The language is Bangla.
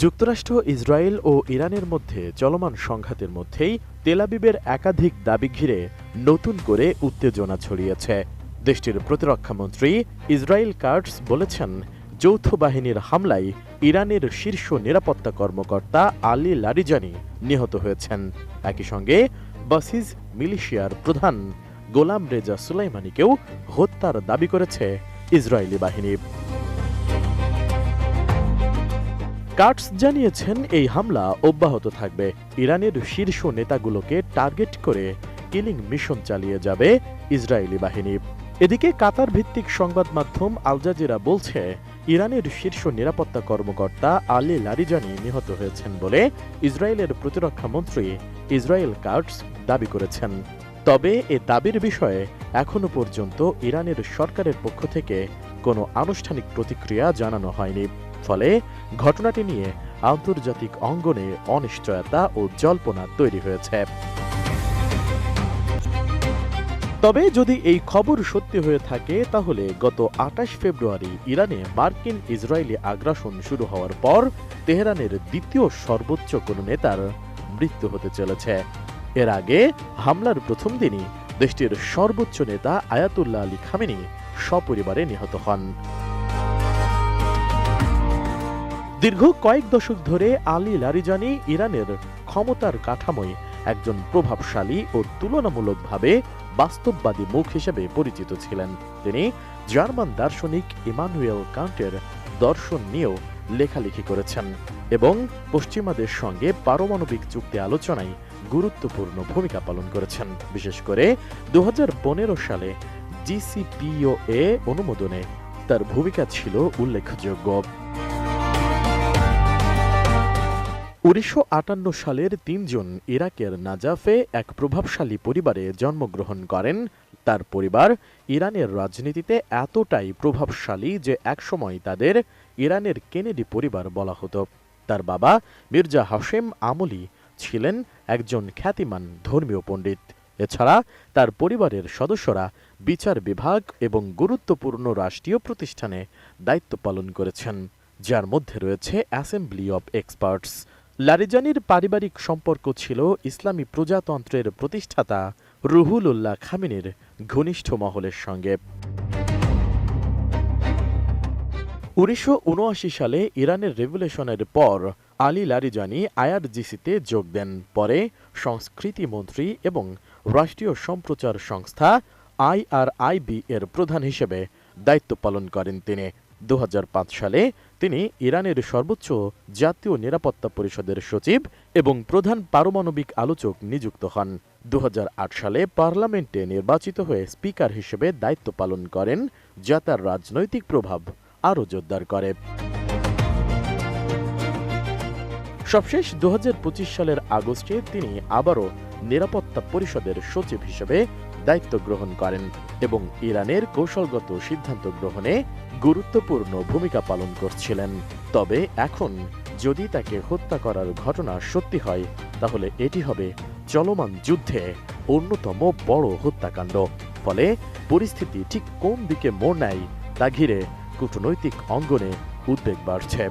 যুক্তরাষ্ট্র, ইসরায়েল ও ইরানের মধ্যে চলমান সংঘাতের মধ্যেই তেল আবিবের একাধিক দাবি ঘিরে নতুন করে উত্তেজনা ছড়িয়েছে। দেশটির প্রতিরক্ষামন্ত্রী ইসরায়েল কাটস বলেছেন, যৌথ বাহিনীর হামলায় ইরানের শীর্ষ নিরাপত্তা কর্মকর্তা আলী লারিজানি নিহত হয়েছেন। একই সঙ্গে বাসিজ মিলিশিয়ার প্রধান গোলাম রেজা সুলাইমানিকেও হত্যার দাবি করেছে ইসরায়েলি বাহিনী। কাটস জানিয়েছেন, এই হামলা অব্যাহত থাকবে। ইরানের শীর্ষ নেতাগুলোকে টার্গেট করে কিলিং মিশন চালিয়ে যাবে ইসরায়েলি বাহিনী। এদিকে কাতার ভিত্তিক সংবাদ মাধ্যম আল জাজিরা বলছে, ইরানের শীর্ষ নিরাপত্তা কর্মকর্তা আলী লারিজানি নিহত হয়েছেন বলে ইসরায়েলের প্রতিরক্ষা মন্ত্রী ইসরায়েল কাটস দাবি করেছেন। তবে এ দাবির বিষয়ে এখনো পর্যন্ত ইরানের সরকারের পক্ষ থেকে কোনো আনুষ্ঠানিক প্রতিক্রিয়া জানানো হয়নি। ফলে ঘটনাটি নিয়ে আন্তর্জাতিক অঙ্গনে অনিশ্চয়তা ও জল্পনা তৈরি হয়েছে। তবে যদি এই খবর সত্যি হয়ে থাকে, তাহলে গত ২৮ ফেব্রুয়ারি ইরানে মার্কিন ইসরায়েলি আগ্রাসন শুরু হওয়ার পর তেহরানের দ্বিতীয় সর্বোচ্চ কোনো নেতার মৃত্যু হতে চলেছে। এর আগে হামলার প্রথম দিনই দেশটির সর্বোচ্চ নেতা আয়াতুল্লাহ আলী খামেনি সপরিবারে নিহত হন। দীর্ঘ কয়েক দশক ধরে আলী লারিজানি ইরানের ক্ষমতার কাঠামোয় একজন প্রভাবশালী ও তুলনামূলকভাবে বাস্তববাদী মুখ হিসেবে পরিচিত ছিলেন। তিনি জার্মান দার্শনিক ইমানুয়েল কান্টের দর্শন নিয়েও লেখালেখি করেছেন এবং পশ্চিমাদের সঙ্গে পারমাণবিক চুক্তি আলোচনায় গুরুত্বপূর্ণ ভূমিকা পালন করেছেন। বিশেষ করে ২০১৫ সালে জিসিপিওএ অনুমোদনে তার ভূমিকা ছিল উল্লেখযোগ্য। ১৯৫৮ সালের ৩ জুন ইরাকের নাজাফে এক প্রভাবশালী পরিবারে জন্মগ্রহণ করেন। তার পরিবার ইরানের রাজনীতিতে এতটাই প্রভাবশালী যে একসময় তাদের ইরানের কেনেডি পরিবার বলা হতো। তার বাবা মির্জা হাশেম আমলি ছিলেন একজন খ্যাতিমান ধর্মীয় পণ্ডিত। এছাড়া তার পরিবারের সদস্যরা বিচার বিভাগ এবং গুরুত্বপূর্ণ রাষ্ট্রীয় প্রতিষ্ঠানে দায়িত্ব পালন করেছেন, যার মধ্যে রয়েছে অ্যাসেম্বলি অব এক্সপার্টস। লারিজানির পারিবারিক সম্পর্ক ছিল ইসলামী প্রজাতন্ত্রের প্রতিষ্ঠাতা রুহুলুল্লাহ খামেনির ঘনিষ্ঠ মহলের সঙ্গে। ১৯৭৯ সালে ইরানের রেভলিউশনের পর আলী লারিজানি আইআরজিসিতে যোগ দেন। পরে সংস্কৃতি মন্ত্রী এবং রাষ্ট্রীয় সম্প্রচার সংস্থা আইআরআইবি এর প্রধান হিসেবে দায়িত্ব পালন করেন তিনি। ২০০৫ সালে তিনি ইরানের সর্বোচ্চ জাতীয় নিরাপত্তা পরিষদের সচিব এবং প্রধান পারমাণবিক আলোচক নিযুক্ত হন। ২০০৮ সালে পার্লামেন্টে নির্বাচিত হয়ে স্পিকার হিসেবে দায়িত্ব পালন করেন, যা তার রাজনৈতিক প্রভাব আরও জোরদার করে। সবশেষ ২০২৫ সালের আগস্টে তিনি আবারও নিরাপত্তা পরিষদের সচিব হিসেবে দায়িত্ব গ্রহণ করেন এবং ইরানের কৌশলগত সিদ্ধান্ত গ্রহণে গুরুত্বপূর্ণ ভূমিকা পালন করছিলেন। তবে এখন যদি তাকে হত্যা করার ঘটনা সত্যি হয়, তাহলে এটি হবে চলমান যুদ্ধে অন্যতম বড় হত্যাকাণ্ড। ফলে পরিস্থিতি ঠিক কোন দিকে মোড় নেয় তা ঘিরে কূটনৈতিক অঙ্গনে উদ্বেগ বাড়ছে।